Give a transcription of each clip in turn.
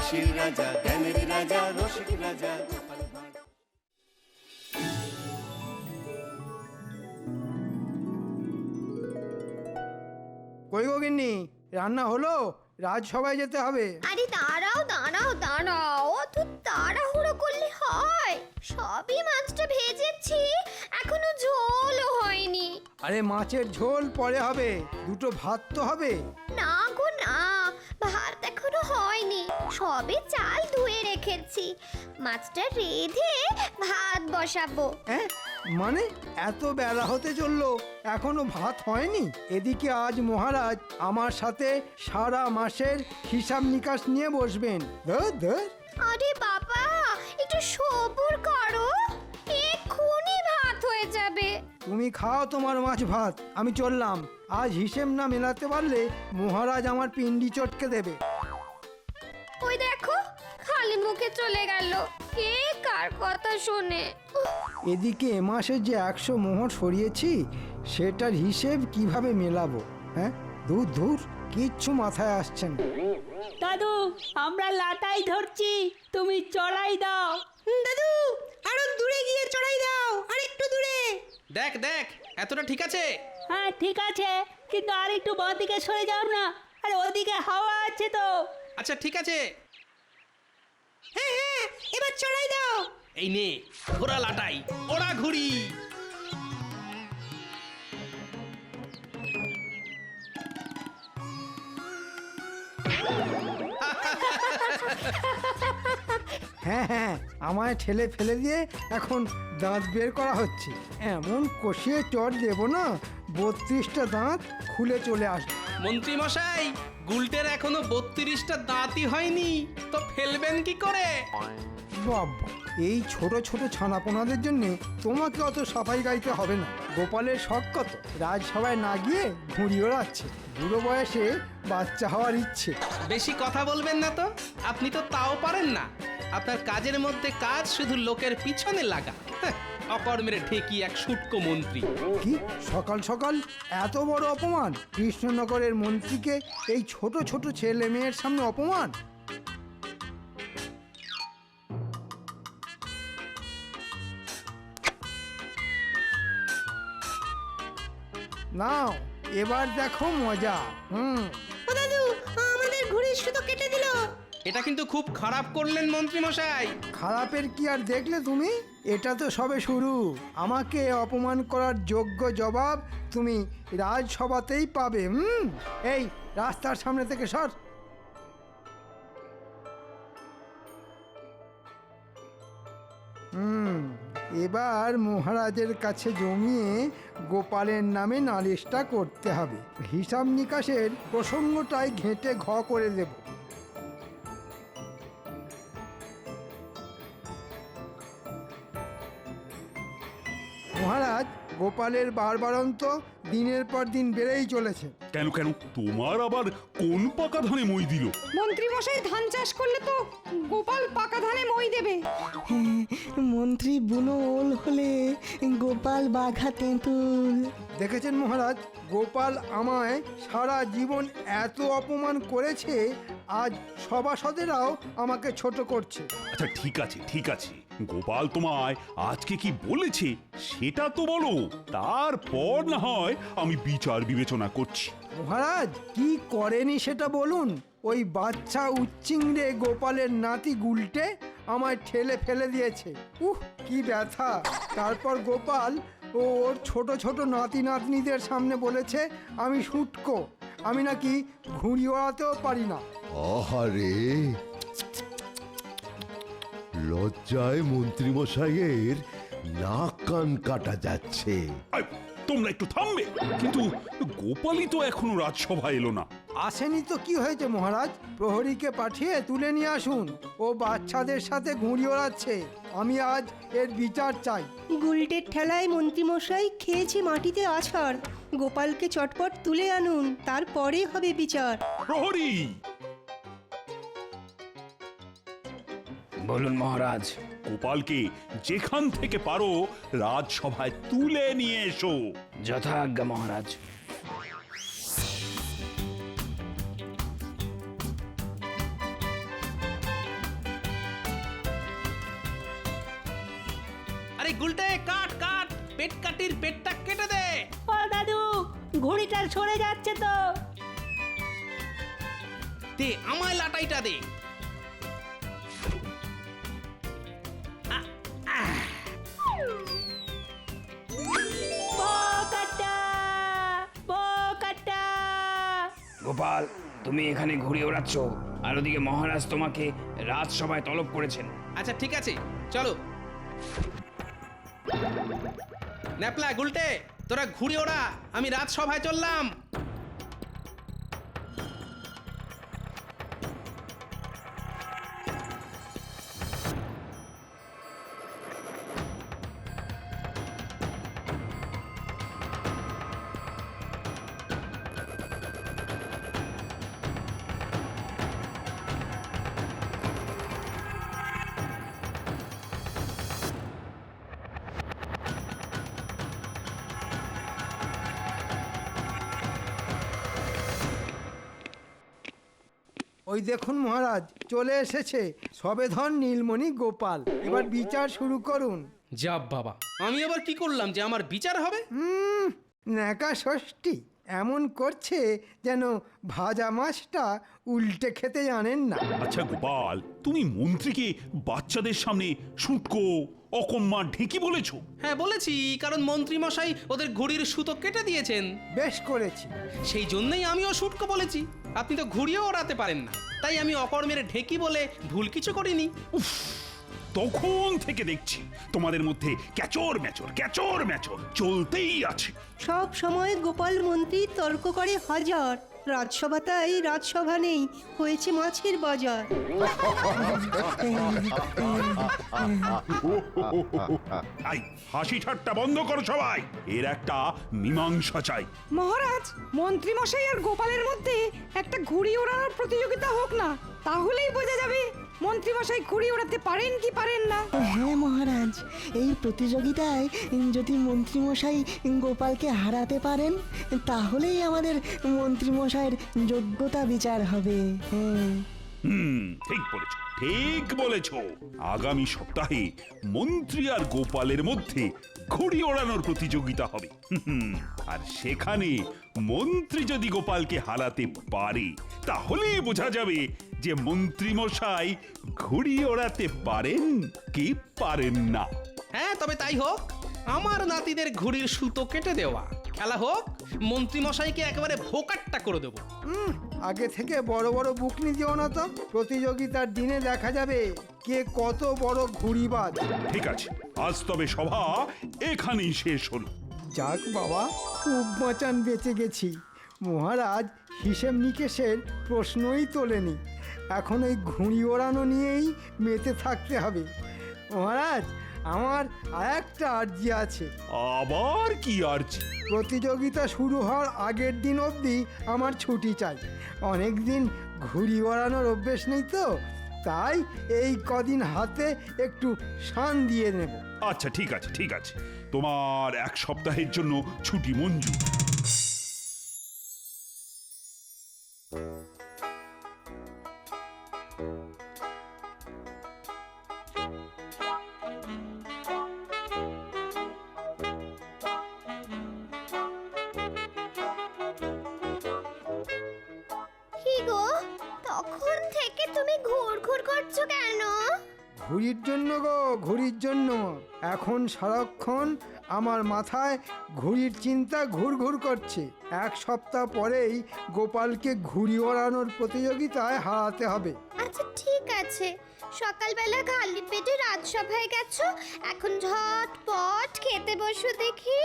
হাসির রাজা, জ্ঞানের রাজা, রসিক রাজা গোপাল ভাঁড়। কই গো গিন্নি, রান্না হলো? রাজসভায় যেতে হবে। আরে দাঁড়াও দাঁড়াও দাঁড়াও, অত তাড়াহুড়ো করলে হয়? সবই মাছটা ভেজেছি, এখনো ঝোলও হয়নি। আরে মাছের ঝোল পরে হবে, দুটো ভাত তো হবে। না গো না, ভাত এখনো হয়নি, সবে চাল ধুয়ে রেখেছি। মাছটা রেঁধে ভাত বসাবো। হ্যাঁ মানে এত বেলা হতে চললো, এখনো ভাত হয়নি? এদিকে আজ মহারাজ আমার সাথে সারা মাসের হিসাব নিকাশ নিয়ে বসবেন। ধর ধর। আরে বাবা, একটু সবুর করো, এক্ষুনি ভাত হয়ে যাবে। তুমি খাও তোমার মাছ ভাত, আমি চললাম। আজ হিসেব না মেলাতে পারলে মহারাজ আমার পিন্ডি চটকে দেবে। ওই দেখো, খালি মুখে চলে গেল, কে কার কথা শোনে। এদিকে এ মাসে যে 100 মোহর সরিয়েছি, সেটার হিসেব কিভাবে মেলাবো? হ্যাঁ দূর দূর, কিচ্ছু মাথায় আসছে না। দাদু, আমরা লাটাই ধরছি, তুমি চড়াই দাও। দাদু, আরো দূরে গিয়ে চড়াই দাও, আর একটু দূরে। দেখ দেখ, এতটা ঠিক আছে? হ্যাঁ ঠিক আছে, কিন্তু আর একটু বাঁ দিকে সরে যাও না, আরে ওদিকে হাওয়া আছে তো। আচ্ছা ঠিক আছে, হ্যাঁ হ্যাঁ, এবার চড়াই দাও। এই নে ঘোড়া লাটাই, ওরা ঘুড়ি। হ্যাঁ হ্যাঁ, আমায় ঠেলে ফেলে দিয়ে এখন দাঁত বের করা হচ্ছে। এমন কষিয়ে চট দেবো না, 32টা দাঁত খুলে চলে আসবে। মন্ত্রী মশাই, গুলটের এখনো 32টা দাঁতই হয়নি, তো ফেলবেন কি করে? বাবা, এই ছোট ছোট ছানাপোনাদের জন্য তোমাকে অত সাফাই গাইতে হবে না। গোপালের শখ কত, রাজসভায় না গিয়ে ঘুড়ি ওড়াচ্ছে। বুড়ো বয়সে বাচ্চা হওয়ার ইচ্ছে। বেশি কথা বলবেন না তো, আপনি তো তাও পারেন না। আপনার কাজের মধ্যে কাজ শুধু লোকের পিছনে লাগা। হ্যাঁ, অকর্মের ঢেকি এক শুটকো মন্ত্রী। কি সকাল সকাল এত বড় অপমান! কৃষ্ণনগরের মন্ত্রীকে এই ছোট ছোট ছেলে মেয়ের সামনে অপমান! নাও এবার দেখো মজা। ও দাদু, আমাদের ঘুড়ির সুতো কেটে দিল। এটা কিন্তু খুব খারাপ করলেন মন্ত্রী মশাই। খারাপের কি আর দেখলে তুমি? এটা তো সবে শুরু। আমাকে অপমান করার যোগ্য জবাব তুমি রাজসভাতেই পাবে। এই রাস্তার সামনে থেকে সর। এবার মহারাজের কাছে জমিয়ে গোপালের নামে নালিশটা করতে হবে। হিসাব নিকাশের প্রসঙ্গটাই ঘেঁটে ঘ করে দেব। মহারাজ, গোপালের বারবারন্ত দিনের পর দিন বেড়েই চলেছে। কেন কেন, তোমার আবার কোন পাকা ধানে মই দিল? মন্ত্রী মশাই ধান চাষ করলে তো গোপাল পাকা ধানে মই দেবে। মন্ত্রী বুনো ওল হলে গোপাল বাঘা তেঁতুল। দেখেছেন মহারাজ, গোপাল আমায় সারা জীবন এত অপমান করেছে, আজ সভাসদেরাও আমাকে ছোট করছে। আচ্ছা ঠিক আছে ঠিক আছে, গোপাল তোমায় আজকে কি বলেছে সেটা তো বলো, তারপর না হয় আমি বিচার বিবেচনা করছি। মহারাজ, কি করেনি সেটা বলুন। ওই বাচ্চা উচ্চিংড়ে গোপালের নাতি গুলটে আমায় ঠেলে ফেলে দিয়েছে। কি ব্যথা! তারপর গোপাল ও ওর ছোট ছোট নাতি নাতনিদের সামনে বলেছে আমি শুটকো, আমি নাকি ঘুড়ি ওড়াতেও পারি না। আহারে, লজ্জায় মন্ত্রীমশাইয়ের নাক কান কাটা যাচ্ছে। আয়, তোমরা একটু থামবে? কিন্তু গোপালই তো এখনো রাজসভায় এলো না। আসেনি তো কি হয়েছে মহারাজ? প্রহরীকে পাঠিয়ে তুলে নিয়ে আসুন। ও বাচ্চাদের সাথে ঘুড়ি ওড়াচ্ছে, আমি আজ এর বিচার চাই। গুলটের ঠেলায় মন্ত্রীমশাই খেয়েছে মাটিতে আছাড়। গোপালকে চটপট তুলে আনুন, তারপরে হবে বিচার। প্রহরী! বলুন মহারাজ। গোপালকে যেখান থেকে পারো রাজসভায় তুলে নিয়ে এসো। যথাজ্ঞা মহারাজ। আরে গুলটে কাট কাট, পেট কাটির পেটটা কেটে দে। ও দাদু, ঘুড়িটা সরে যাচ্ছে তো। দে আমায় লাটাইটা দে। বোকাটা, বোকাটা। গোপাল, তুমি এখানে ঘুরে ওড়াচ্ছ, আর ওদিকে মহারাজ তোমাকে রাজসভায় তলব করেছেন। আচ্ছা ঠিক আছে, চলো। ন্যাপলা গুলটে, তোরা ঘুরে ওড়া, আমি রাজসভায় চললাম। ওই দেখুন মহারাজ, চলে এসেছে সবেধন নীলমণি গোপাল। এবার বিচার শুরু করুন। যা বাবা, আমি আবার কি করলাম যে আমার বিচার হবে? ন্যাকা ষষ্ঠী এমন করছে যেন ভাজা মাছটা উল্টে খেতে জানেন না। আচ্ছা গোপাল, তুমি মন্ত্রীকে বাচ্চাদের সামনে শুটকো অকম্মা ঢেকি বলেছো? হ্যাঁ বলেছি, কারণ মন্ত্রী মশাই ওদের ঘুড়ির সুতো কেটে দিয়েছেন। বেশ করেছি। সেই জন্যই আমিও শুটকো বলেছি। আপনি তো ঘুরিয়েও ওড়াতে পারেন না, তাই আমি অকর্মের ঢেকি বলে ভুল কিছু করিনি। তখন থেকে দেখছি তোমাদের মধ্যে ক্যাচর ম্যাচর চলতেই আছে। সব সময় গোপাল মন্ত্রী তর্ক করে হাজার। রাজসভা তাই রাজসভা নেই, হয়েছে মাছের বাজার। আই হাসি ঠাট্টা বন্ধ করো সবাই, এর একটা মীমাংসা চাই। মহারাজ, মন্ত্রী মশাই আর গোপালের মধ্যে একটা ঘুড়ি ওড়ানোর প্রতিযোগিতা হোক না, তাহলেই বোঝা যাবে মন্ত্রী মশাই ঘুড়ি ওড়াতে পারেন কি পারেন না। হ্যাঁ মহারাজ, এই প্রতিযোগিতায় যদি মন্ত্রীমশাই গোপালকে হারাতে পারেন তাহলেই আমাদের মন্ত্রীমশাইয়ের যোগ্যতা বিচার হবে। ঠিক বলেছো। আগামী সপ্তাহে মন্ত্রী আর গোপালের মধ্যে ঘুড়ি ওড়ানোর প্রতিযোগিতা হবে। আর সেখানে মন্ত্রী যদি গোপালকে হারাতে পারে তাহলেই বোঝা যাবে যে মন্ত্রী মশাই ঘুড়ি ওড়াতে পারেন কি পারেন না। হ্যাঁ, তবে তাই হোক। আমার নাতিদের ঘুড়ির সুতো কেটে দেওয়া, খেলা হোক। মন্ত্রী মশাইকে একেবারে ভোকাট্টা করে দেবো। আগে থেকে বড় বড় বুকনি দিও না তো। প্রতিযোগিতার দিনে দেখা যাবে কে কত বড় ঘুড়িবাজ। ঠিক আছে, আজ তবে সভা এখানেই শেষ হলো। যাক বাবা, খুব বাঁচান বেঁচে গেছি। মহারাজ হিসেব নিকেশের প্রশ্নই তোলেনি। এখন ওই ঘুড়ি ওড়ানো নিয়েই মেতে থাকতে হবে। মহারাজ, আমার আরেকটা আর্জি আছে। আবার কি আর্জি? প্রতিযোগিতা শুরু হওয়ার আগের দিন অবধি আমার ছুটি চাই। অনেক দিন ঘুড়ি ওড়ানোর অভ্যেস নেই তো, তাই এই কদিন হাতে একটু শান দিয়ে নেব। আচ্ছা ঠিক আছে, তোমার এক সপ্তাহের জন্য ছুটি মঞ্জুর। কি গো, তখন থেকে তুমি ঘুরঘুর করছো কেন? ঘুড়ির জন্য গো, ঘুড়ির জন্য। এখন সারাক্ষণ আমার মাথায় ঘুড়ির চিন্তা ঘুরঘুর করছে। এক সপ্তাহ পরেই গোপালকে ঘুড়ি ওড়ানোর প্রতিযোগিতায় হারাতে হবে। আচ্ছা ঠিক আছে, সকালবেলা খালি পেটে রাজসভায় গেছো, এখন ঝটপট খেতে বসো দেখি।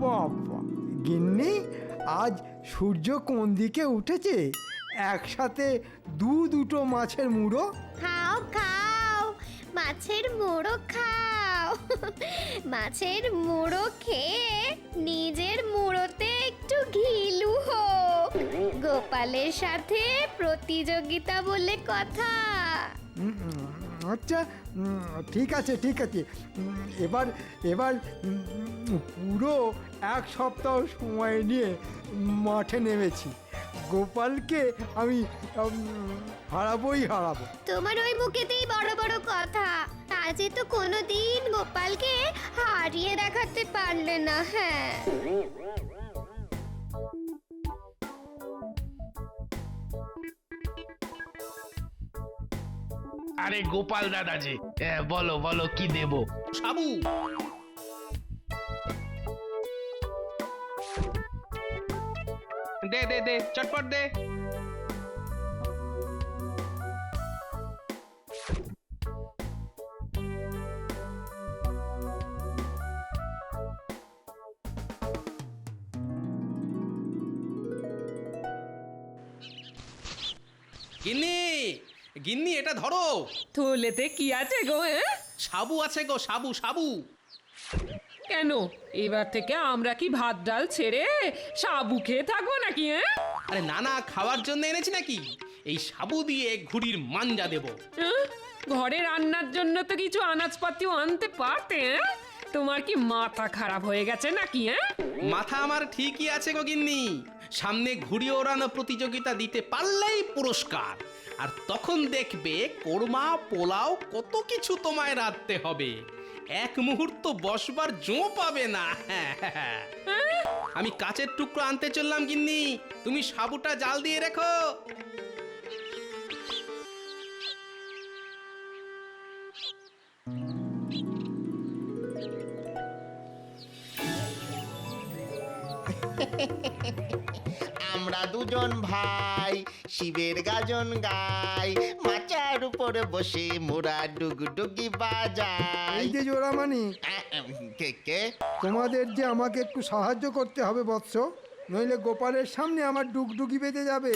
বাবা গিন্নি, আজ সূর্য কোন দিকে উঠেছে? একসাথে দুটো মাছের মুড়ো। খাও খাও, মাছের মুড়ো খাও। মাছের মুড়ো খেয়ে নিজের মুড়োতে একটু ঘিলু হোক। গো গোপালের সাথে প্রতিযোগিতা বলে কথা। আচ্ছা, ঠিক আছে ঠিক আছে। এবার এবার পুরো এক সপ্তাহ সময় নিয়ে মাঠে নেমেছি। গোপালকে আমি হারাবোই হারাবো। তোমার ওই মুখেতেই বড় বড় কথা, আজে তো কোনোদিন গোপালকে হারিয়ে দেখাতে পারলে না। হ্যাঁ, আরে গোপাল দাদা যে, বলো বলো কি দেব? সাবু, দে দে দে, চটপট দে। গিন্নি, গিন্নি এটা ধরো। থলেতে কি আছে গো? সাবু আছে গো, সাবু সাবু। কেন এবার থেকে আমরা কি ভাত ডাল ছেড়ে সাবু খেয়ে থাকবো নাকি? আরে না না, খাওয়ার জন্য এনেছি নাকি। এই সাবু দিয়ে ঘুড়ির মাঞ্জা দেব। ঘরে রান্নার জন্য তো কিছু আনাজপাতিও আনতে পারতে। তোমার কি মাথা খারাপ হয়ে গেছে নাকি? মাথা আমার ঠিকই আছে গো গিন্নি। সামনে ঘুড়ি ওড়ানো প্রতিযোগিতা দিতে পারলেই পুরস্কার। আর তখন দেখবে কোরমা পোলাও কত কিছু তোমায় রাঁধতে হবে। এক মুহূর্ত বসবার জো পাবে না। আমি কাচের টুকরো আনতে চললাম গিন্নি, তুমি সাবুটা জাল দিয়ে রেখো। আমরা দুজন ভাই শিবের গাজন গাই, মাচার উপরে বসে মোরা ডুগডুগি বাজাই। এই যে জোড়ামানি, কে কে? তোমাদের যে আমাকে একটু সাহায্য করতে হবে বৎস, নইলে গোপালের সামনে আমার ডুগডুগি বেঁধে যাবে।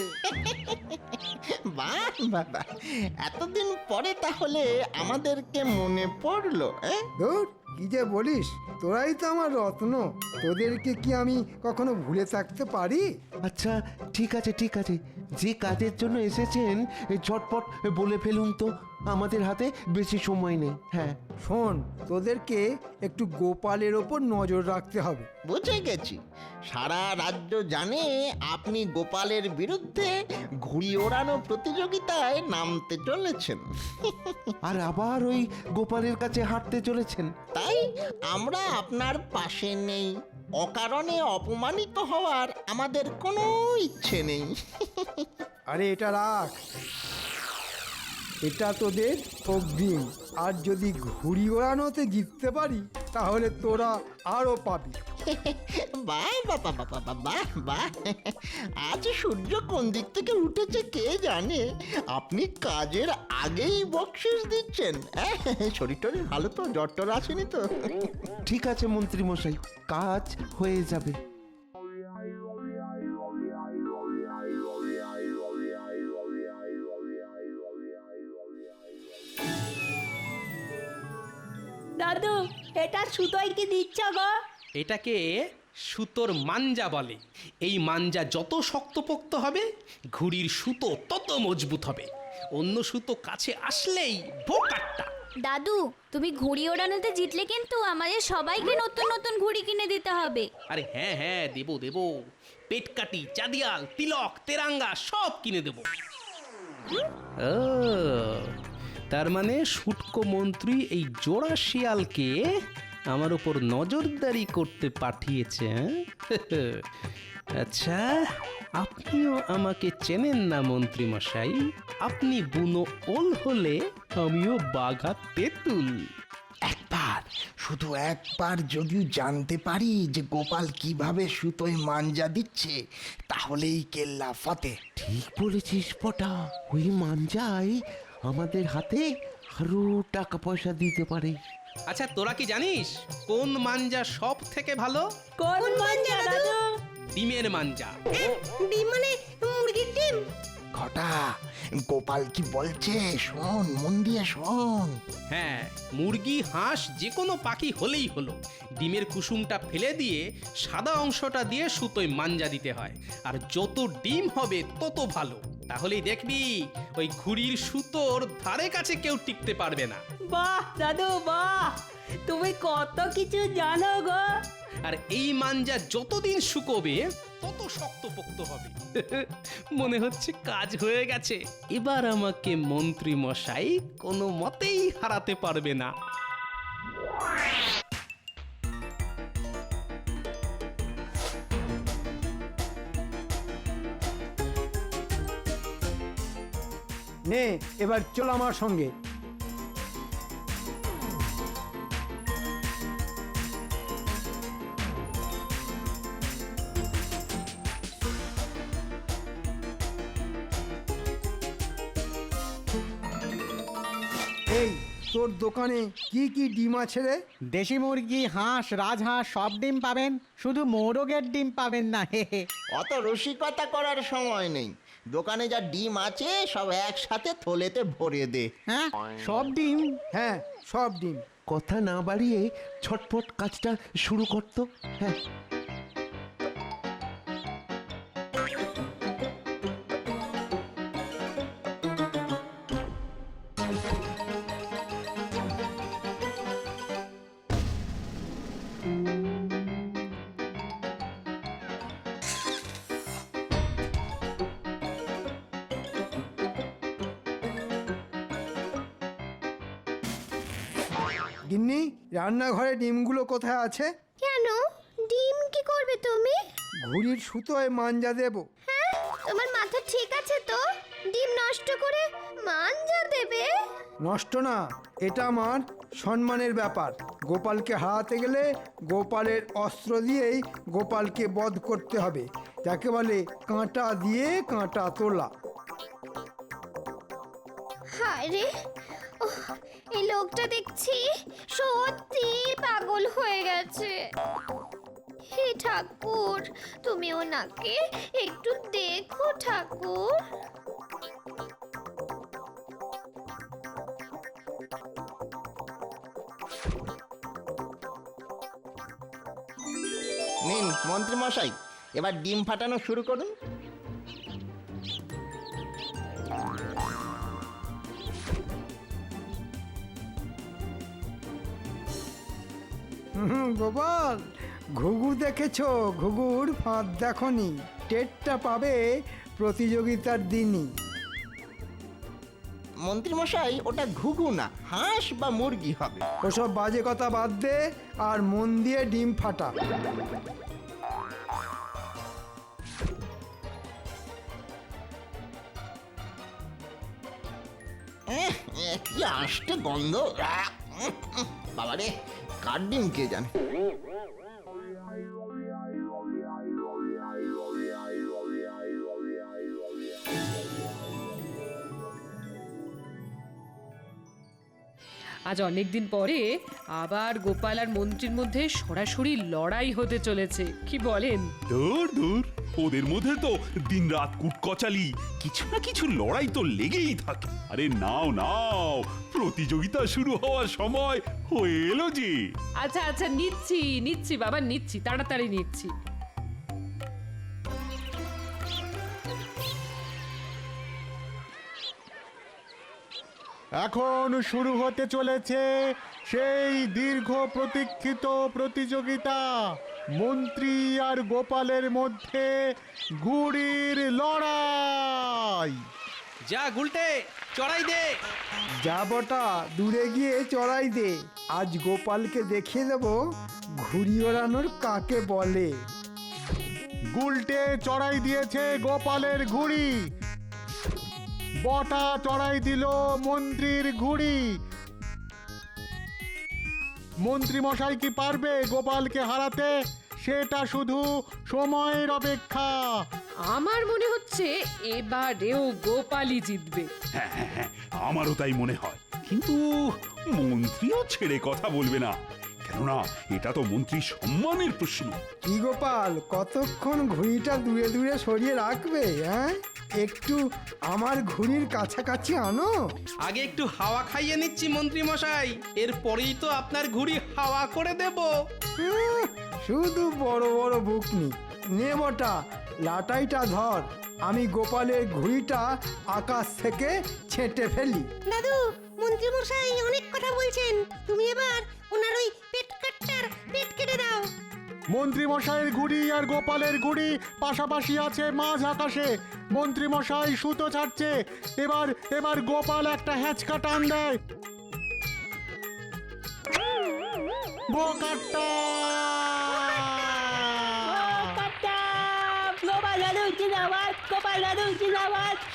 বাহ বাবা, এতদিন পরে তাহলে আমাদেরকে মনে পড়লো। ধুর, কি যে বলিস, তোরাই তো আমার রত্ন। তোদেরকে কি আমি কখনো ভুলে থাকতে পারি? আচ্ছা ঠিক আছে ঠিক আছে, যে কাজের জন্য এসেছেন ঝটপট বলে ফেলুন তো, আমাদের হাতে বেশি সময় নেই। হ্যাঁ শোন, তোদেরকে একটু গোপালের ওপর নজর রাখতে হবে। বুঝে গেছি, সারা রাজ্য জানে আপনি গোপালের বিরুদ্ধে ঘুড়ি ওড়ানো প্রতিযোগিতায় নামতে চলেছেন। আর আবার ওই গোপালের কাছে হাঁটতে চলেছেন। তাই আমরা আপনার পাশে নেই। অকারণে অপমানিত হওয়ার আমাদের কোনো ইচ্ছে নেই। আরে এটা রাখ, এটা তোদের অগ্রিম। আর যদি ঘুড়ি ওড়ানোতে জিততে পারি তাহলে তোরা আরো পাবি। বাহ বাবা বাবা বাহ বাহ, আজ সূর্য কোন দিক থেকে উঠেছে কে জানে। আপনি কাজের আগেই বকশিস দিচ্ছেন। শরীর টরীর ভালো তো? জ্বর টর আসেনি তো? ঠিক আছে মন্ত্রী মশাই, কাজ হয়ে যাবে। দাদু, এটা সুতোয় কি দিচ্ছ গো? এটাকে সুতোর মাঞ্জা বলে। এই মাঞ্জা যত শক্তপোক্ত হবে ঘুড়ির সুতো তত মজবুত হবে। অন্য সুতো কাছে আসলেই বোকাট্টা। দাদু, তুমি ঘুড়ি ওড়ানোতে জিতলে কিন্তু আমাদের সবাইকে নতুন নতুন ঘুড়ি কিনে দিতে হবে। আরে হ্যাঁ হ্যাঁ, দেবো দেবো। পেটকাটি, চাঁদিয়াল, তিলক, তেরাঙ্গা সব কিনে দেবো। ও, তার মানে শুটকো মন্ত্রী এই জোড়া শিয়ালকে আমার উপর নজরদারি করতে পাঠিয়েছে। আচ্ছা, আপনিও আমাকে চেনেন না মন্ত্রী মশাই। আপনি বুনো ওল হলে আমিও বাঘা তেঁতুল। একবার, শুধু একবার যদি জানতে পারি যে গোপাল কিভাবে সুতোয় মাঞ্জা দিচ্ছে, তাহলেই কেল্লা ফতে। ঠিক বলেছিস পটা, ওই মাঞ্জাই আমাদের হাতে আরো টাকা পয়সা দিতে পারে। আচ্ছা, তোরা কি জানিস কোন মাঞ্জা সব থেকে ভালো? কোন মাঞ্জা দাদু? ডিমের মাঞ্জা। ডিম মানে মুরগির ডিম? ঘটা গোপাল কি বলছে শোন, মন দিয়ে শোন। হ্যাঁ, মুরগি হাঁস যে কোনো পাখি হলেই হলো, ডিমের কুসুমটা ফেলে দিয়ে সাদা অংশটা দিয়ে সুতোয় মাঞ্জা দিতে হয়, আর যত ডিম হবে তত ভালো। তাহলেই দেখবি ওই ঘুড়ির সুতোর ধারে কাছে কেউ টিকতে পারবে না। বাহ দাদু বাহ, তুমি কত কিছু জানো গো। আর এই মাঞ্জা যতদিন শুকোবে তত শক্তপোক্ত হবে। মনে হচ্ছে কাজ হয়ে গেছে। এবার আমাকে মন্ত্রী মশাই কোনো মতেই হারাতে পারবে না। নে এবার চল আমার সঙ্গে। এই তোর দোকানে কি কি ডিম আছে রে? দেশি মুরগি, হাঁস, রাজহাঁস সব ডিম পাবেন, শুধু মোরগের ডিম পাবেন না। হে হে। অত রসিকতা করার সময় নেই, দোকানে যা ডিম আছে সব একসাথে থলেতে ভরে দে। হ্যাঁ, সব ডিম? হ্যাঁ, সব ডিম। কথা না বাড়িয়ে ছটপট কাজটা শুরু করতো। হ্যাঁ, গিন্নি, রান্নাঘরে ডিমগুলো কোথায় আছে? কেন, ডিম কি করবে তুমি? ঘুড়ির সুতোয় মাঞ্জা দেব। হ্যাঁ, তোমার মাথা ঠিক আছে তো? ডিম নষ্ট করে মাঞ্জা দেবে? নষ্ট না, এটা আমার সম্মানের ব্যাপার। গোপালকে হারাতে গেলে গোপালের অস্ত্র দিয়েই গোপালকে বধ করতে হবে, যাকে বলে কাঁটা দিয়ে কাঁটা তোলা। হায় রে, ওহ, এই লোকটা দেখছি সত্যি পাগল হয়ে গেছে। হে ঠাকুর, তুমি ওনাকে একটু দেখো ঠাকুর। নিন মন্ত্রী মশাই, এবার ডিম ফাটানো শুরু করুন। গোপাল, ঘুঘু দেখেছো? ঘুঘুর ফাঁদ দেখনি, টেরটা পাবে প্রতিযোগিতার দিনই। মন্ত্রী মশাই, ওটা ঘুঘু না, হাঁস বা মুরগি হবে। ওসব বাজে কথা বাদ দে আর মন দিয়ে ডিম ফাটা। কি আষ্টে গন্ধ! বাবারে, কার ডিম কে জানে। আজ অনেকদিন পরে আবার গোপাল আর মন্ত্রীর মধ্যে সরাসরি লড়াই হতে চলেছে, কি বলেন? দূর দূর, ওদের মধ্যে তো দিনরাত কুটকচালি, কিছু না কিছু লড়াই তো লেগেই থাকে। আরে নাও নাও, প্রতিযোগিতা শুরু হওয়ার সময় হয়ে এলো যে। আচ্ছা আচ্ছা, নিচ্ছি নিচ্ছি বাবা, নিচ্ছি, তাড়াতাড়ি নিচ্ছি। এখন শুরু হতে চলেছে সেই দীর্ঘ প্রতীক্ষিত প্রতিযোগিতা, মন্ত্রী আর গোপালের মধ্যে ঘুড়ির লড়াই। যা গুলটে, চড়াই দে। যা বটা, দূরে গিয়ে চড়াই দে। আজ গোপালকে দেখিয়ে দেব ঘুড়ি ওড়ানোর কাকে বলে। গুলটে চড়াই দিয়েছে গোপালের ঘুড়ি, বটা চড়াই দিল মন্ত্রীর ঘুড়ি। মন্ত্রী মশাই কি পারবে গোপালকে হারাতে? সেটা শুধু সময়ের অপেক্ষা। আমার মনে হচ্ছে এবারেও গোপালই জিতবে। হ্যাঁ হ্যাঁ হ্যাঁ, আমারও তাই মনে হয়। কিন্তু মন্ত্রীও ছেড়ে কথা বলবে না, কেননা এটা তো মন্ত্রীর সম্মানের প্রশ্ন। কি গোপাল, কতক্ষণ ঘুড়িটা দূরে দূরে সরিয়ে রাখবে? হ্যাঁ, একটু আমার ঘুড়ির কাছাকাছি আনো। আগে একটু হাওয়া খাইয়ে নিচ্ছি মন্ত্রী মশাই, এরপরেই তো আপনার ঘুড়ি হাওয়া করে দেব। শুধু বড় বড় বুকনি। নে বটা, লাটাইটা ধর, আমি গোপালের ঘুড়িটা আকাশ থেকে ছেঁটে ফেলি। দাদু, মন্ত্রী মশাই অনেক কথা বলছেন, তুমি এবার ওনার ওই পেট কাটটার পেট কেটে দাও। মন্ত্রী মশাইয়ের ঘুড়ি আর গোপালের ঘুড়ি পাশাপাশি আছে মাঝ আকাশে। মন্ত্রী মশাই সুতো ছাড়ছে, এবার এবার গোপাল একটা হ্যাঁচকা টান দেয়। বোকাট্টা!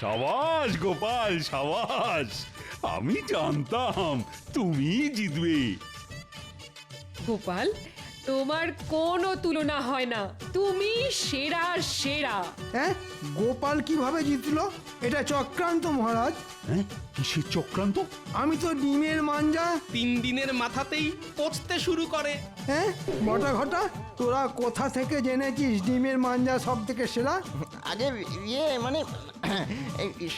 সাবাস গোপাল সাবাস, আমি জানতাম তুমি জিতবে। গোপাল, তোমার কোনো তুলনা হয় না, তুমি সেরা সেরা। হ্যাঁ, গোপাল কিভাবে জিতলো? এটা চক্রান্ত মহারাজ। হ্যাঁ, কিসের চক্রান্ত? আমি তো ডিমের মাঞ্জা। 3 দিনের মাথাতেই পচতে শুরু করে। হ্যাঁ বটা ঘটা, তোরা কোথা থেকে জেনেছিস ডিমের মাঞ্জা সব থেকে সেরা? আগে মানে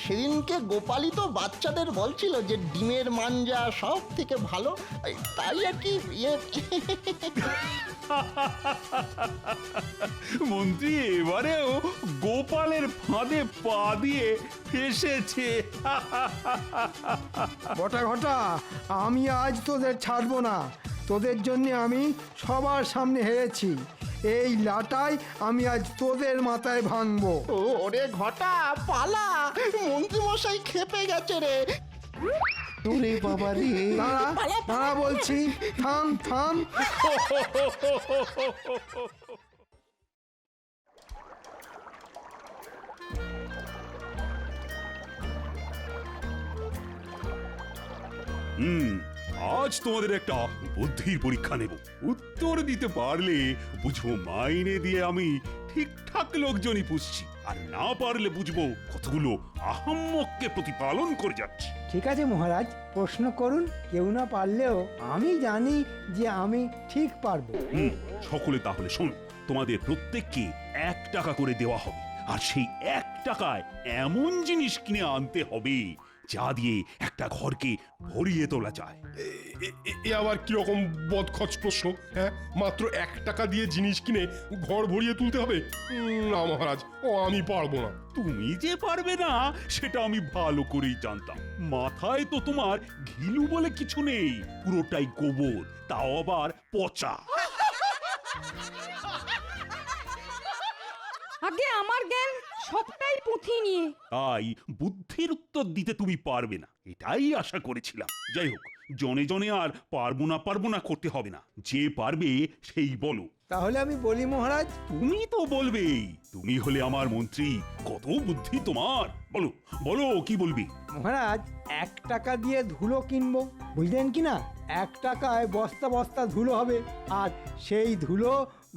সেদিনকে গোপালই তো বাচ্চাদের বলছিল যে ডিমের মাঞ্জা সব থেকে ভালো, তাই আর কি মন্ত্রী এবারেও গোপালের ফাঁদে পা দিয়ে ফেসেছে। বটা ঘটা, আমি আজ তোদের ছাড়বো না। তোদের জন্য আমি সবার সামনে হেরেছি। এই লাটাই আমি আজ তোদের মাথায় ভাঙবো। ওরে ঘটা পালা, মন্ত্রী মশাই খেপে গেছে রে। ওরে বাবা রে! দাঁড়া বলছি, থাম থাম। আজ তোমাদের একটা বুদ্ধির পরীক্ষা নেব। উত্তর দিতে পারলে বুঝবো মাইনে দিয়ে আমি ঠিকঠাক লোকজনই পুষছি, আর না পারলে বুঝবো কতগুলো আহাম্মককে প্রতিপালন করে যাচ্ছি। ঠিক আছে মহারাজ, প্রশ্ন করুন। কেউ না পারলেও আমি জানি যে আমি ঠিক পারবো। সকলে তাহলে শোনো, তোমাদের প্রত্যেককে 1 টাকা করে দেওয়া হবে, আর সেই 1 টাকায় এমন জিনিস কিনে আনতে হবে যা দিয়ে একটা ঘরকে ভরিয়ে তোলা যায়। এ আবার কিরকম বদখচ প্রশ্ন? হ্যাঁ, মাত্র 1 টাকা দিয়ে জিনিস কিনে ঘর ভরিয়ে তুলতে হবে? না মহারাজ, আমি পারবো না। তুমি যে পারবে না সেটা আমি ভালো করেই জানতাম। মাথায় তো তোমার ঘিলু বলে কিছু নেই, পুরোটাই গোবর, তাও আবার পচা। আগে আমার জ্ঞান সবটাই পুঁথি নিয়ে। তাই বুদ্ধির উত্তর দিতে তুমি পারবে না, এটাই আশা করেছিলাম। যাই হোক, জনে জনে আর পারবো না করতে হবে না, যে পারবে সেই বলো। তাহলে আমি বলি মহারাজ। তুমি তো বলবেই, তুমি হলে আমার মন্ত্রী, কত বুদ্ধি তোমার। বলো বলো, কি বলবি? মহারাজ, 1 টাকা দিয়ে ধুলো কিনবো, বুঝলেন কি না? 1 টাকায় বস্তা বস্তা ধুলো হবে, আর সেই ধুলো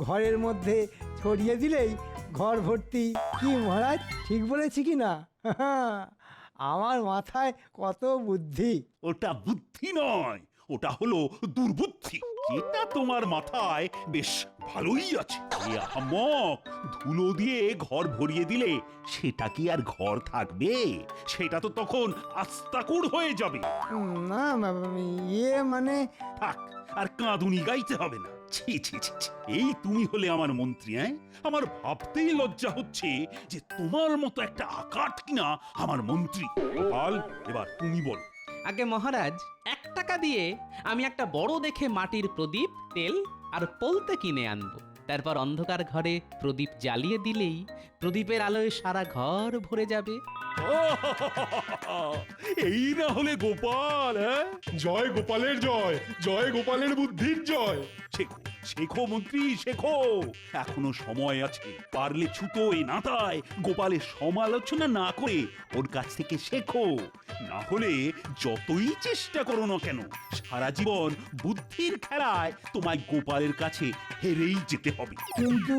ঘরের মধ্যে ছড়িয়ে দিলেই ঘর ভর্তি। কি মহারাজ, ঠিক বলেছি কি না? আমার মাথায় কত বুদ্ধি। ওটা বুদ্ধি নয়, ওটা হলো দুর্বুদ্ধি, যেটা তোমার মাথায় বেশ ভালোই আছে। আহাম্মক, ধুলো দিয়ে ঘর ভরিয়ে দিলে সেটা কি আর ঘর থাকবে? সেটা তো তখন আস্তাকুড় হয়ে যাবে। না মানে থাক, আর কাঁদুনি গাইতে হবে না। ছি ছি ছি, এই তুমি হলে আমার মন্ত্রী? হ্যাঁ, আমার ভাবতেই লজ্জা হচ্ছে যে তোমার মতো একটা আকাট কিনা আমার মন্ত্রী। গোপাল, এবার তুমি বলো। আগে মহারাজ, 1 টাকা দিয়ে আমি একটা বড় দেখে মাটির প্রদীপ, তেল আর পলতে কিনে আনবো। তারপর অন্ধকার ঘরে প্রদীপ জ্বালিয়ে দিলেই প্রদীপের আলোয় সারা ঘর ভরে যাবে। এই না হলে গোপাল। হ্যাঁ, জয় গোপালের জয়, জয় গোপালের বুদ্ধির জয়। শেখো শেখো মন্ত্রী, শেখো, এখনো সময় আছে। পারলে ছুতো এ নাতায় গোপালের সমালোচনা না করে ওর কাছ থেকে শেখো। না হলে যতই চেষ্টা করো না কেন, সারা জীবন বুদ্ধির খেলায় তোমায় গোপালের কাছে হেরেই যেতে হবে। কিন্তু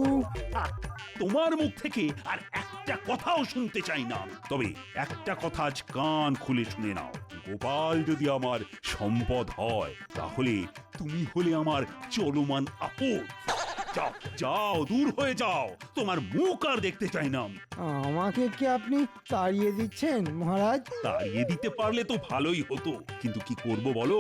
তোমার মুখ থেকে আর একটা কথাও শুনতে চাই না। তবে একটা কথা আজ কান খুলে শুনে নাও, গোপাল যদি আমার সম্পদ হয়, তাহলে তুমি হলে আমার চলমান আপদ। যাও, যাও, দূর হয়ে যাও, তোমার মুখ আর দেখতে চাই না আমি। আমাকে কি আপনি তাড়িয়ে দিচ্ছেন মহারাজ? তাড়িয়ে দিতে পারলে তো ভালোই হতো, কিন্তু কি করব বলো,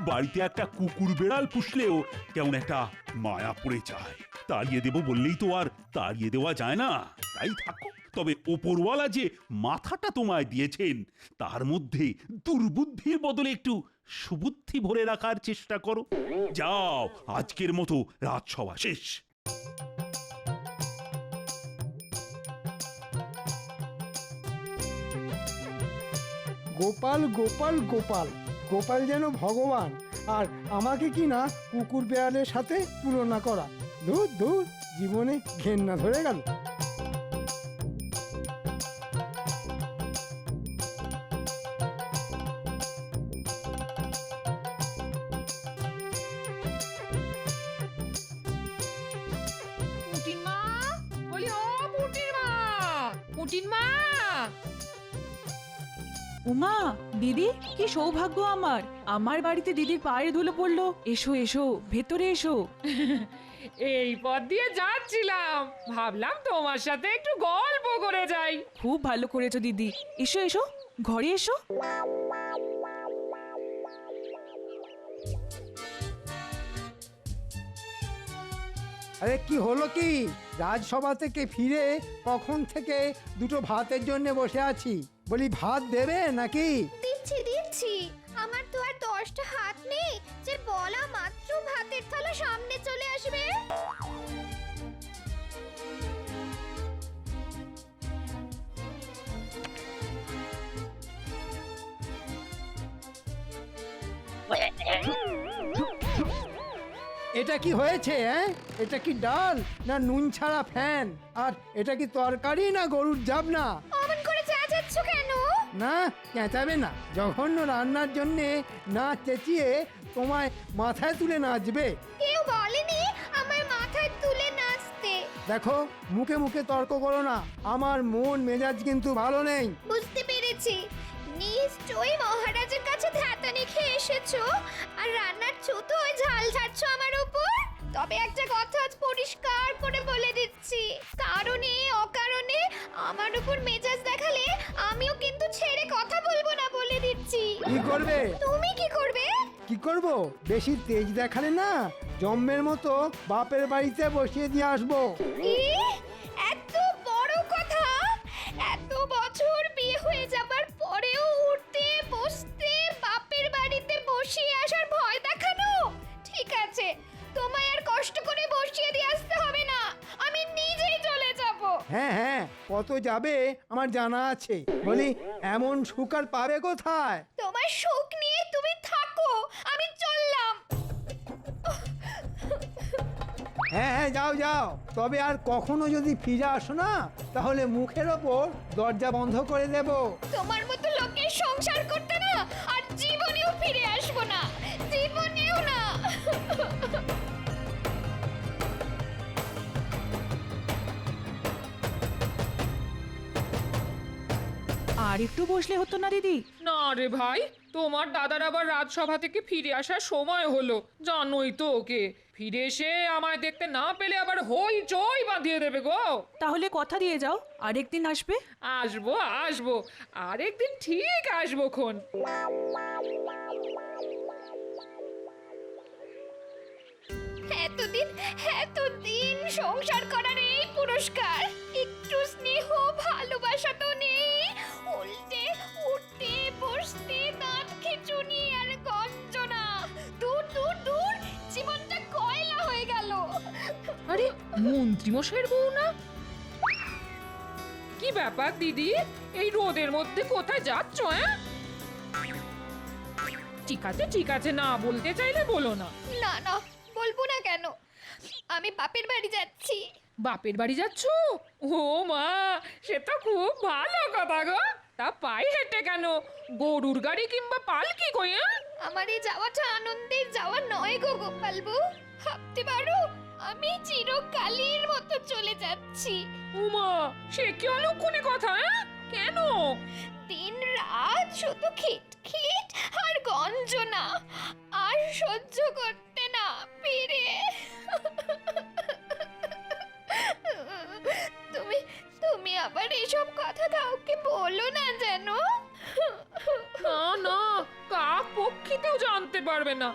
বাড়িতে একটা কুকুর বেড়াল পুষলেও কেমন একটা মায়া পড়ে যায়। তাড়িয়ে দেব বললেই তো আর তাড়িয়ে দেওয়া যায় না, তাই থাকো। তবে ওপরওয়ালা যে মাথাটা তোমায় দিয়েছেন তার মধ্যে দুর্বুদ্ধির বদলে একটু সুবুদ্ধি ভরে রাখার চেষ্টা করো। যাও, আজকের মতো রাজসভা শেষ। গোপাল গোপাল গোপাল, গোপাল যেন ভগবান, আর আমাকে কি না কুকুর বেড়ালের সাথে তুলনা করা। দূর দূর, জীবনে ঘেন্না ধরে গেল। পুটির মা, বলি ও পুটির মা, পুটির মা। উমা, দিদি, কি সৌভাগ্য আমার, আমার বাড়িতে দিদির পায়ের ধুলো পড়লো। এসো এসো, ভেতরে এসো। এই পথ দিয়ে যাচ্ছিলাম, ভাবলাম তোমার সাথে একটু গল্প করে যাই। খুব ভালো করেছো দিদি, এসো এসো, ঘরে এসো। আরে কি হলো কি? রাজসভা থেকে ফিরে কখন থেকে দুটো ভাতের জন্য বসে আছি, বলি ভাত দেবে নাকি? দিচ্ছি দিচ্ছি, আমার তো আর 10টা হাত নেই যে বলা মাত্র ভাতের থালা সামনে চলে আসবে। এটা কি হয়েছে? এটা কি ডাল না নুন ছাড়া ফ্যান? আর এটা কি তরকারি না গরুর জাবনা? অমন করে চেঁচাচ্ছ কেন? না, চেঁচাবে না। জঘন্য রান্নার জন্যে না চেঁচিয়ে তোমায় মাথায় তুলে নাচবে। কেউ বলেনি আমার মাথায় তুলে নাচতে। দেখো, মুখে মুখে তর্ক করো না, আমার মন মেজাজ কিন্তু ভালো নেই। বুঝতে পেরেছি, নিশ্চয়ই মহারাজের কাছে ধ্যাতানি খেয়ে এসেছো আর রান্নার ছুতো ওই ঝাল ঝাড়ছো আমার উপর। তবে একটা কথা আজ পরিষ্কার করে বলে দিচ্ছি, কারণে অকারণে আমার উপর মেজাজ দেখালে আমিও কিন্তু ছেড়ে কথা বলবো না, বলে দিচ্ছি। কি করবে? তুমি কি করবে? কি করব? বেশি তেজ দেখালে না জম্মের মতো বাপের বাড়িতে বসিয়ে দিয়ে আসবো। এত বড় কথা! এত বছর বিয়ে হয়ে যাবার পরেও উঠতে বসতে বাপের বাড়িতে বসিয়ে আসার ভয় দেখানো? ঠিক আছে, তোমায় আর কষ্ট করে বসিয়ে দিয়ে আসতে হবে না, আমি নিজেই চলে যাব। হ্যাঁ হ্যাঁ, কত যাবে আমার জানা আছে। বলি এমন সুখ আর পাবে কোথায়? তোমার সুখ নিয়ে তুমি থাকো, আমি চললাম। হ্যাঁ হ্যাঁ, যাও যাও, তবে আর কখনো যদি ফিরে আসো না তাহলে মুখের ওপর দরজা বন্ধ করে দেব। তোমার মতো লোকের সংসার করতে না আর জীবনেও ফিরে আসবো না, জীবনেও না। আর একটু বসলে হতো না দিদি? না রে ভাই, তোমার দাদার আবার রাজসভা থেকে ফিরে আসার সময় হলো, জানোই তো ওকে। ফিরে এসে আমায় দেখতে না পেলে আবার হইচই বাঁধিয়ে দেবে গো। তাহলে কথা দিয়ে যাও, আরেকদিন আসবে। আসবো আসবো, আরেকদিন ঠিক আসবো খন। এতদিন সংসার করার এই পুরস্কার, একটু স্নেহ ভালোবাসা তো নেই, উল্টে উঠতে বসতে দাঁত খিঁচুনি আর গঞ্জনা। দূর দূর দূর, জীবনটা কয়লা হয়ে গেল। আরে মন্ত্রী মশাইয়ের বউ না? কি ব্যাপার দিদি, এই রোদের মধ্যে কোথায় যাচ্ছ? ঠিক আছে, না বলতে চাইলে বলো না। না না, বলবো না কেন, আমি বাপের বাড়ি যাচ্ছি। বাপের বাড়ি যাচ্ছ? ও মা, সে তো খুব ভালো কথা গো। তা পায়ে হেঁটে কেন? গরুর গাড়ি কিংবা পালকি কই? আমার এই যাওয়াটা আনন্দের যাওয়া নয় গো গোপালবু, ভাবতে পারো আমি চিরকালের মতো চলে যাচ্ছি। উমা, সে কি অলক্ষণে কথা? কেন? দিন রাত শুধু খিটখিট আর গঞ্জনা, আর সহ্য করতে না পেরে তুমি আবার এইসব কথা কাউকে বলো না যেন। না না, কাক পক্ষীতেও জানতে পারবে না।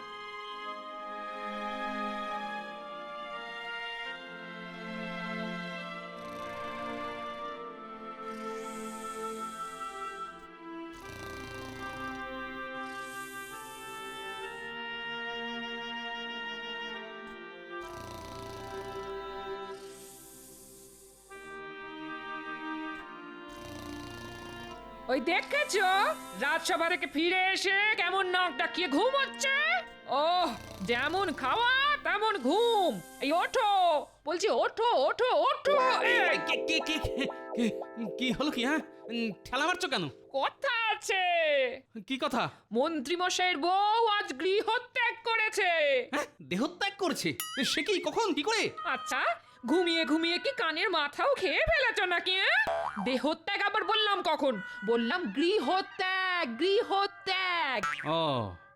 ওই দেখেছো, রাজসভা থেকে ফিরে এসে কেমন নাক ডাকিয়ে ঘুম হচ্ছে। ওহ, যেমন খাওয়া তেমন ঘুম। এই ওঠো বলছি, ওঠো ওঠো ওঠো। এই, কি হলো কি? হ্যাঁ, ঠেলা মারছো কেন? কথা আছে। কি কথা? মন্ত্রী মশাইয়ের বউ আজ গৃহত্যাগ করেছে। দেহত্যাগ করছে? সে কি, কখন, কি করে? আচ্ছা, ঘুমিয়ে ঘুমিয়ে কি কানের মাথাও খেয়ে ফেলেছো নাকি? দেহত্যাগ আবার বললাম কখন? বললাম গৃহত্যাগ, গৃহত্যাগ। ও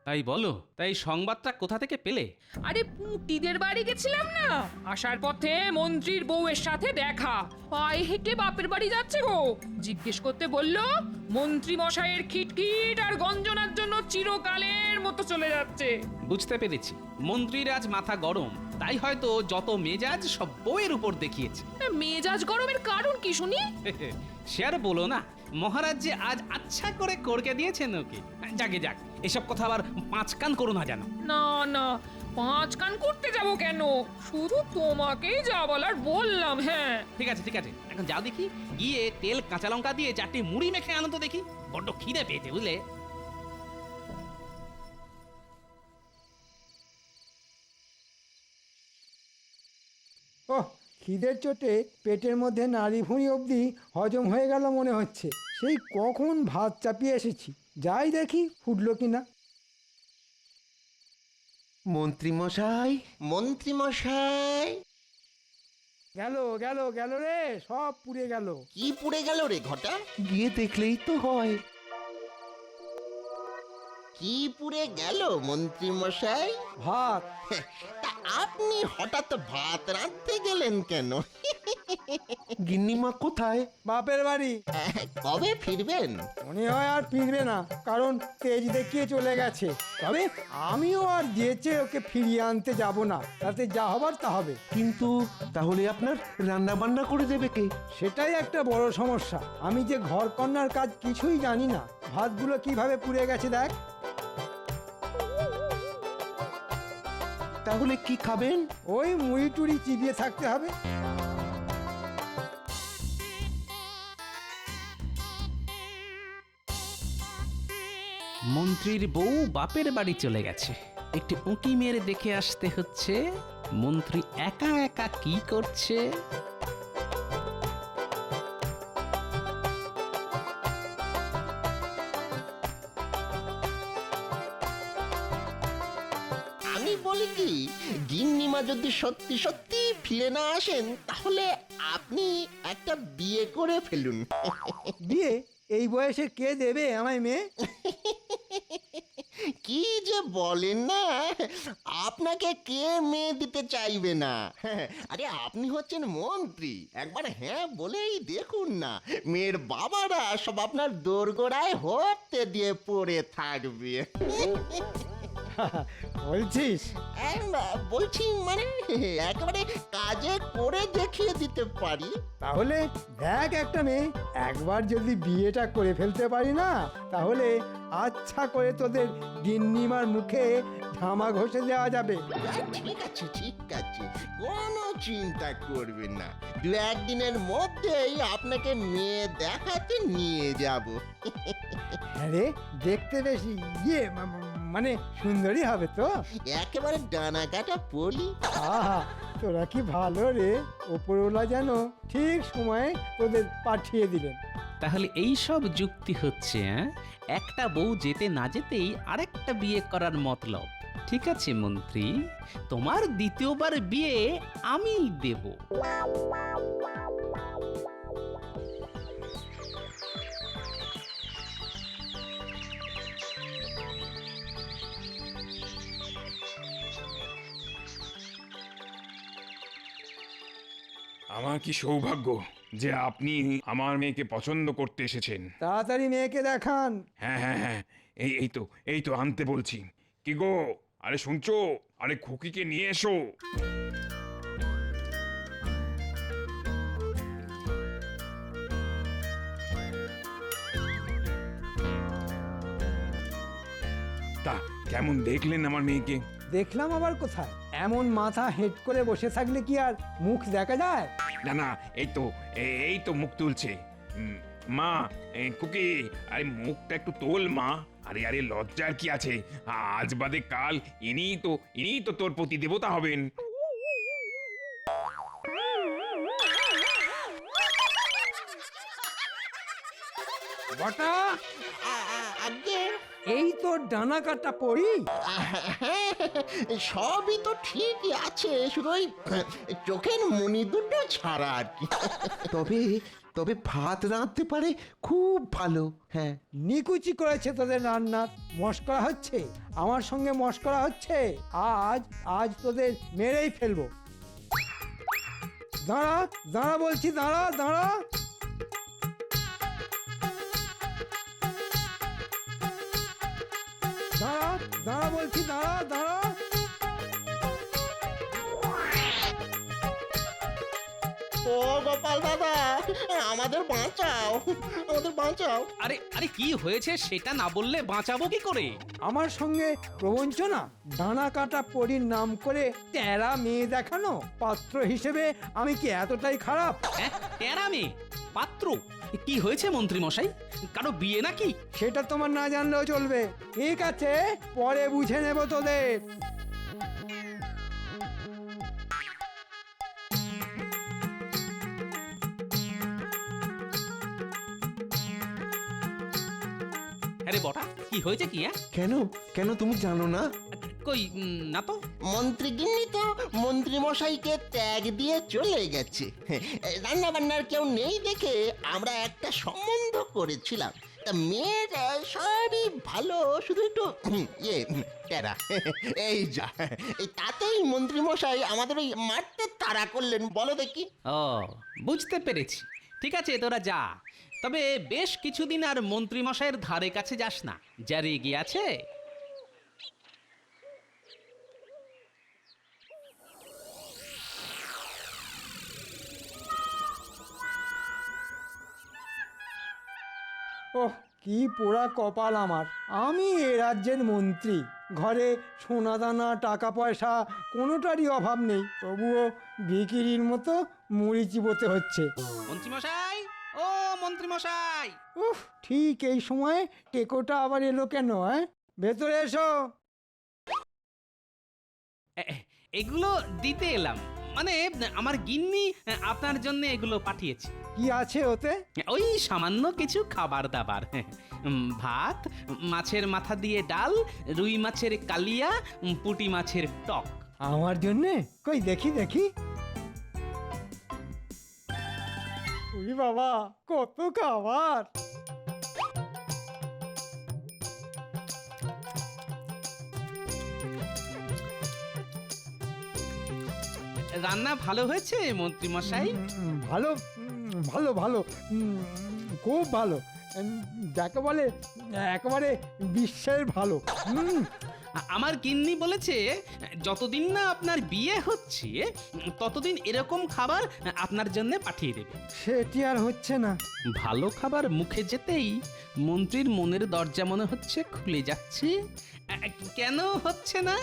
তাই বলো। তাই সংবাদটা কোথা থেকে পেলে? আরে পুঁটিদের বাড়ি গেছিলাম না, আসার পথে মন্ত্রীর বউয়ের সাথে দেখা। পায়ে হেঁটে বাপের বাড়ি যাচ্ছে গো। জিজ্ঞেস করতে বললো মন্ত্রী মশাইয়ের খিটখিট আর গঞ্জনার জন্য চিরকালের মতো চলে যাচ্ছে। বুঝতে পেরেছি, মন্ত্রীর আজ মাথা গরম, তাই হয়তো যত মেজাজ সব বউয়ের উপর দেখিয়েছে। মেজাজ গরমের কারণ কি শুনি? সে আর বলো না, মহারাজ যে আজ আচ্ছা করে করকে দিয়েছেন ওকে। যাকে যাক, এসব কথা আবার পাঁচ কান করো না জানো। না না, পাঁচ কান করতে যাব কেন? শুধু তোমাকেই যা বলার বললাম। হ্যাঁ ঠিক আছে ঠিক আছে, এখন যাও দেখি, গিয়ে তেল কাঁচা লঙ্কা দিয়ে 4টি মুড়ি মেখে আনো তো দেখি, বড্ড খিদে পেয়েছে বুঝলে। ওহ, খিদের চোটে পেটের মধ্যে নাড়ি ভুঁড়ি অবধি হজম হয়ে গেল মনে হচ্ছে। সেই কখন ভাত চাপিয়ে এসেছি, যাই দেখি ফুটলো কিনা। মন্ত্রী মশাই, মন্ত্রী মশাই। গেল গেল গেল রে, সব পুড়ে গেল। কি পুড়ে গেল রে ঘটা? গিয়ে দেখলেই তো হয়। কি পুড়ে গেল মন্ত্রী মশাই? ভাত। তা আপনি হঠাৎ ভাত রাঁধতে গেলেন কেন? গিন্নিমা কোথায়? বাপের বাড়ি। কবে ফিরবেন? মনে হয় আর ফিরবে না, কারণ তেজ দেখিয়ে চলে গেছে। তবে আমিও আর যেচে ওকে ফিরিয়ে আনতে যাব না, তাতে যা হবার তা হবে। কিন্তু তাহলে আপনার রান্না বান্না করে দেবে কে? সেটাই একটা বড় সমস্যা। আমি যে ঘর কন্যার কাজ কিছুই জানি না। ভাতগুলো কিভাবে পুড়ে গেছে দেখ। তাহলে কি খাবেন? ওই মুড়ি টুড়ি চিবিয়ে থাকতে হবে। মন্ত্রীর বউ বাপের বাড়ি চলে গেছে, একটু উঁকি মেরে দেখে আসতে হচ্ছে মন্ত্রী একা একা কি করছে। আমি বলি কি, গিন্নিমা যদি সত্যি সত্যি ফিরে না আসেন, তাহলে আপনি একটা বিয়ে করে ফেলুন। বিয়ে? এই বয়সে কে দেবে আমায় মেয়ে? কি যে বলেন না, আপনাকে কে মেয়ে দিতে চাইবে না? আরে আপনি হচ্ছেন মন্ত্রী, একবার হ্যাঁ বলেই দেখুন না, মেয়ের বাবারা সব আপনার দোরগোড়ায় হতে দিয়ে পড়ে থাকবে। বলছিস? বলছি মানে একেবারে কাজে করে দেখিয়ে দিতে পারি। তাহলে দেখ একটা মেয়ে, একবার যদি বিয়েটা করে ফেলতে পারি না, তাহলে আচ্ছা করে তোদের গিন্নিমার মুখে ঝামা ঘষে দেওয়া যাবে। ঠিক আছে ঠিক আছে, কোনো চিন্তা করবেন না, দু একদিনের মধ্যেই আপনাকে মেয়ে দেখাতে নিয়ে যাব। আরে দেখতে বেশি মানে সুন্দরী হবে তো? একেবারে ডানা কাটা পড়ি। আহা, তোরা কি ভালো রে, ওপরওয়ালা যেন ঠিক সময়ে তোদের পাঠিয়ে দিলেন। তাহলে এই সব যুক্তি হচ্ছে একটা বউ যেতে না যেতেই আরেকটা বিয়ে করার মতলব। ঠিক আছে মন্ত্রী, তোমার দ্বিতীয়বার বিয়ে আমি দেব। আমার কি সৌভাগ্য যে আপনি আমার মেয়েকে পছন্দ করতে এসেছেন। তাড়াতাড়ি মেয়েকে দেখান। হ্যাঁ হ্যাঁ হ্যাঁ, এই তো আনতে বলছি। কি গো, আরে শুনছো? আরে খুকিকে নিয়ে এসো। তা কেমন দেখলেন আমার মেয়েকে? দেখলাম আবার কোথায়? এমন মাথা হেঁট করে বসে থাকলে কি আর মুখ দেখা যায়? না না, এই তো মুখ তুলছে। মা, খুকি, আরে মুখটা একটু তোল মা। আরে আরে লজ্জার কি আছে? আজ বাদে কাল ইনিই তো তোর প্রতি দেবতা হবেন। বটা, আগে এই তো ডানা কাটা পড়ি। সবই তো ঠিকই আছে, শুধু ওই চোখের মনি দুটো ছাড়া আর কি। তবে তবে ভাত রাঁধতে পারে খুব ভালো। হ্যাঁ, নিকুচি করেছে তোদের রান্নার। মস্করা হচ্ছে, আমার সঙ্গে মস্করা হচ্ছে। আজ তোদের মেরেই ফেলবো। দাঁড়া দাঁড়া বলছি, দাঁড়া দাঁড়া। দাঁড়া দাঁড়া বলছি, দাঁড়া দাঁড়া। ও গোপাল দাদা, আমাদের বাঁচাও, আমাদের বাঁচাও। আরে আরে কি হয়েছে সেটা না বললে বাঁচাবো কি করে? আমার সঙ্গে প্রবঞ্চনা, ডানা কাটা পরীর নাম করে টেরা মেয়ে দেখানো। পাত্র হিসেবে আমি কি এতটাই খারাপ? হ্যাঁ, টেরা মেয়ে পাত্র? কি হয়েছে মন্ত্রী মশাই? কারো বিয়ে নাকি? সেটা তোমার না জানলেও চলবে। ঠিক আছে, পরে বুঝে নেব তোদের। আরে বটা, কি হয়েছে কি? কেন কেন তুমি জানো না? কই না তো। মন্ত্রী গিন্নি তো মন্ত্রী মশাইকে ত্যাগ দিয়ে চলে গেছে। রান্না বান্নার কেউ নেই দেখে আমরা একটা সম্বন্ধ করেছিলাম। তা মেয়ের সবই ভালো, শুধু একটু টেরা। এই যা, এই তাতেই মন্ত্রী মশাই আমাদের ওই মারতে তাড়া করলেন। বলো দেখি। ও, বুঝতে পেরেছি। ঠিক আছে, তোরা যা। তবে বেশ কিছুদিন আর মন্ত্রী মশাইয়ের ধারে কাছে যাস না, যা রেগে আছে। ওহ, কি পোড়া কপাল আমার। আমি এ রাজ্যের মন্ত্রী, ঘরে সোনাদানা টাকা পয়সা কোনোটারই অভাব নেই, তবুও ভিখিরির মতো মুড়ি চিবোতে হচ্ছে। মন্ত্রী মশাই, ও মন্ত্রী মশাই। উফ, ঠিক এই সময় টেকোটা আবার এলো কেন? ভেতরে এসো। এগুলো দিতে এলাম, মানে আমার গিন্নি আপনার জন্য এগুলো পাঠিয়েছে। কি আছে ওতে? ওই সামান্য কিছু খাবার দাবার। ভাত, মাছের মাথা দিয়ে ডাল, রুই মাছের কালিয়া, পুঁটি মাছের টক। আমার জন্যে? কই দেখি দেখি। ওরে বাবা, কত খাবার! রান্না ভালো হয়েছে মন্ত্রী মশাই? ভালো ভালো ভালো, খুব ভালো, যাকে বলে একেবারে বিশ্বের ভালো। আমার গিন্নি বলেছে যতদিন না আপনার বিয়ে হচ্ছে ততদিন এরকম খাবার আপনার জন্য পাঠিয়ে দেবে। সেটি আর হচ্ছে না। ভালো খাবার মুখে যেতেই মন্ত্রীর মনের দরজা মনে হচ্ছে খুলে যাচ্ছে। কেন হচ্ছে না?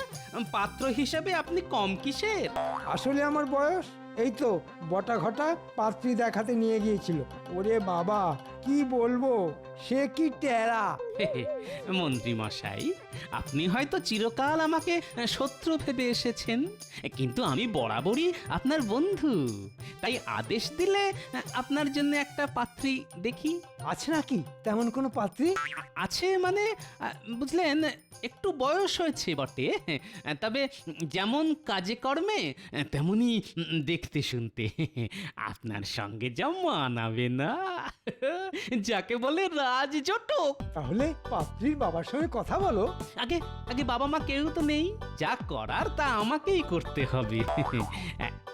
পাত্র হিসেবে আপনি কম কিসের? আসলে আমার বয়স এই তো বটা ঘটা পাত্রী দেখাতে নিয়ে গিয়েছিল। ওরে বাবা, কি বলবো, সে কি টেরা! মন্ত্রী মশাই, আপনি হয়তো চিরকাল আমাকে শত্রু ভেবে এসেছেন, কিন্তু আমি বরাবরই আপনার বন্ধু। তাই আদেশ দিলে আপনার জন্য একটা পাত্রী দেখি। আছে নাকি তেমন কোনো পাত্রী? আছে মানে, বুঝলেন, একটু বয়স হয়েছে বটে, তবে যেমন কাজে কর্মে তেমনি দেখতে শুনতে আপনার সঙ্গে যা মানাবে না, যাকে বলে রাজজটক। তাহলে পাত্রীর বাবার সঙ্গে কথা বলো। আগে বাবা মা কেউ তো নেই, যা করার তা আমাকেই করতে হবে।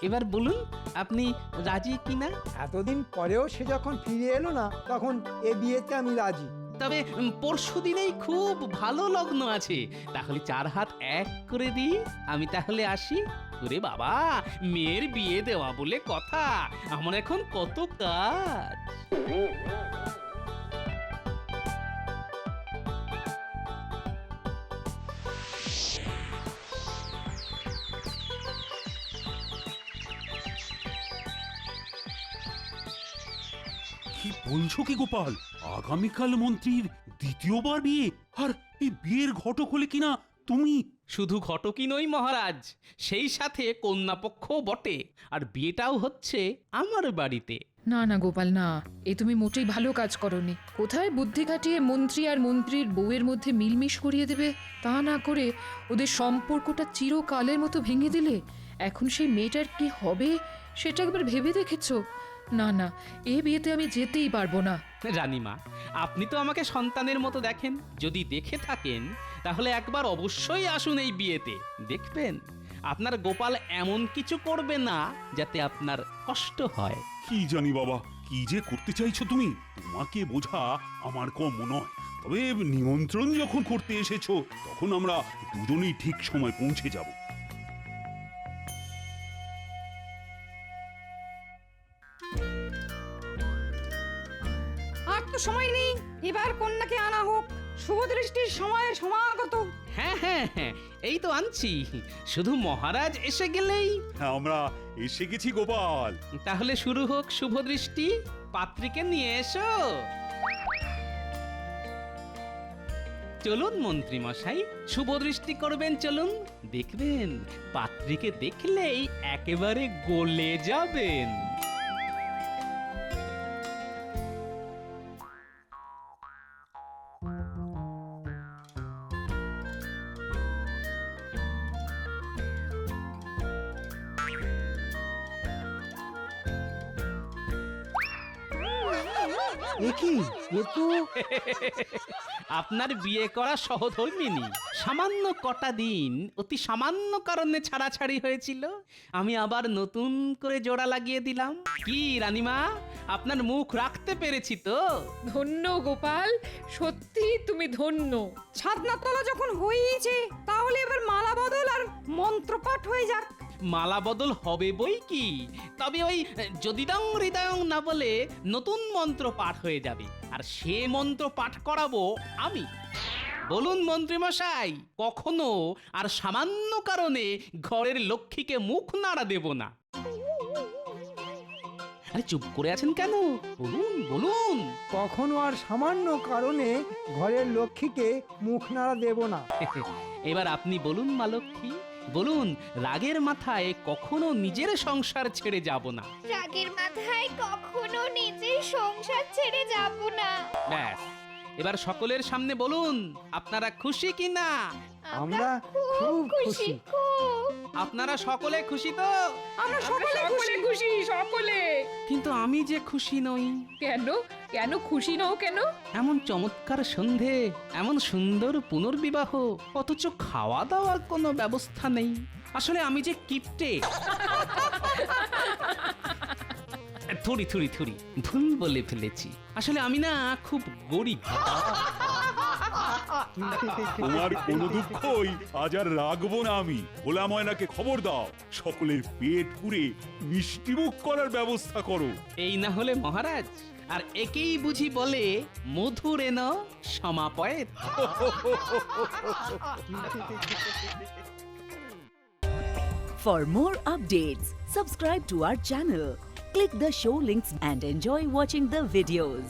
এবার বলুন আপনি রাজি কিনা? এতদিন পরেও সে যখন ফিরে এলো না, তখন এ বিয়েতে আমি রাজি। তবে পরশু দিনেই খুব ভালো লগ্ন আছে, তাহলে 4 হাত এক করে দিই। আমি তাহলে আসি। ওরে বাবা, মেয়ের বিয়ে দেওয়া বলে কথা, আমার এখন কত কাজ। কি বলছো কি গোপাল? আগামীকাল মন্ত্রীর দ্বিতীয়বার বিয়ে, আর এই বিয়ের ঘটক হলে কিনা তুমি? শুধু ঘটকই নই মহারাজ, সেই সাথে কন্যাপক্ষ বটে, আর বিয়েটাও হচ্ছে আমার বাড়িতে। না না গোপাল, না, এ তুমি মোটেই ভালো কাজ করনি। কোথায় বুদ্ধি খাটিয়ে মন্ত্রী আর মন্ত্রীর বউয়ের মধ্যে মিলমিশ করিয়ে দেবে, তা না করে ওদের সম্পর্কটা চিরকালের মতো ভেঙে দিলে। এখন সেই মেয়েটার কি হবে সেটা একবার ভেবে দেখেছো? না না, এ বিয়েতে আমি যেতেই পারবো না। রানীমা, আপনি তো আমাকে সন্তানের মতো দেখেন, যদি দেখে থাকেন তাহলে একবার অবশ্যই আসুন এই বিয়েতে। দেখবেন আপনার গোপাল এমন কিছু করবে না যাতে আপনার কষ্ট হয়। কি জানি বাবা, কি যে করতে চাইছো তুমি? তোমাকে বোঝা আমার কম নয়। তবে নিমন্ত্রণ যখন করতে এসেছো, তখন আমরা দুজনেই ঠিক সময় পৌঁছে যাব। আর তো সময় নেই, এবার কন্যাকে আনা হোক। শুভ দৃষ্টির সময় সমাগত। হ্যাঁ হ্যাঁ হ্যাঁ, এই তো আনছি, শুধু মহারাজ এসে গেলেই। হ্যাঁ, আমরা এসে গেছি গোপাল। তাহলে শুরু হোক শুভ দৃষ্টি। পাত্রীকে নিয়ে এসো। চলুন মন্ত্রী মশাই, শুভ দৃষ্টি করবেন, চলুন। দেখবেন পাত্রীকে দেখলেই একেবারে গলে যাবেন। আপনার বিয়ে করা সহধর্মিনী সামান্য কটা দিন অতি সামান্য কারণে ছাড়াছাড়ি হয়েছিল, আমি আবার নতুন করে জোড়া লাগিয়ে দিলাম। কি রানীমা, আপনার মুখ রাখতে পেরেছি তো? ধন্য গোপাল, সত্যি তুমি ধন্য। ছাদনা তলা যখন হয়েছে, তাহলে এবার মালা বদল আর মন্ত্রপাঠ হয়ে যাক। মালা বদল হবে বই কি, তবে ওই যদিদং হৃদয়ং না বলে নতুন মন্ত্র পাঠ হয়ে যাবে, আর সে মন্ত্র পাঠ করাবো আমি। বলুন মন্ত্রী মশাই, কখনো আর সামান্য কারণে ঘরের লক্ষ্মীকে মুখ নাড়া দেব না। আরে চুপ করে আছেন কেন? বলুন বলুন। কখনো আর সামান্য কারণে ঘরের লক্ষ্মীকে মুখ নাড়া দেব না। এবার আপনি বলুন মা লক্ষ্মী, বলুন রাগের মাথায় কখনো নিজের সংসার ছেড়ে যাব না। রাগের মাথায় কখনো নিজের সংসার ছেড়ে যাব না। ব্যাস, এবার সকলের সামনে বলুন আপনারা খুশি কিনা? আমরা খুব খুশি। আপনারা সকলে খুশি তো? আমরা সকলে খুশি, সকলে। কিন্তু আমি যে খুশি নই। কেন? কেন খুশি নও কেন? এমন চমৎকার সন্ধে, এমন সুন্দর পুনর্বিবাহ, অথচ খাওয়া দাওয়ার কোনো ব্যবস্থা নেই। আসলে আমি যে কিপটে। থুড়ি থুড়ি থুড়ি, ভুল বলে ফেলেছি। আসলে আমি না খুব গরিব। তোমার কোনো দুঃখই আজ আর রাখবো না আমি। ভোলা ময়নাকে খবর দাও, সকলের পেট পুরে মিষ্টিমুখ করার ব্যবস্থা করো। এই না হলে মহারাজ, আর একেই বুঝি বলে মধুরেন সমাপয়েত। For more updates, subscribe to our channel, click the show links and enjoy watching the videos.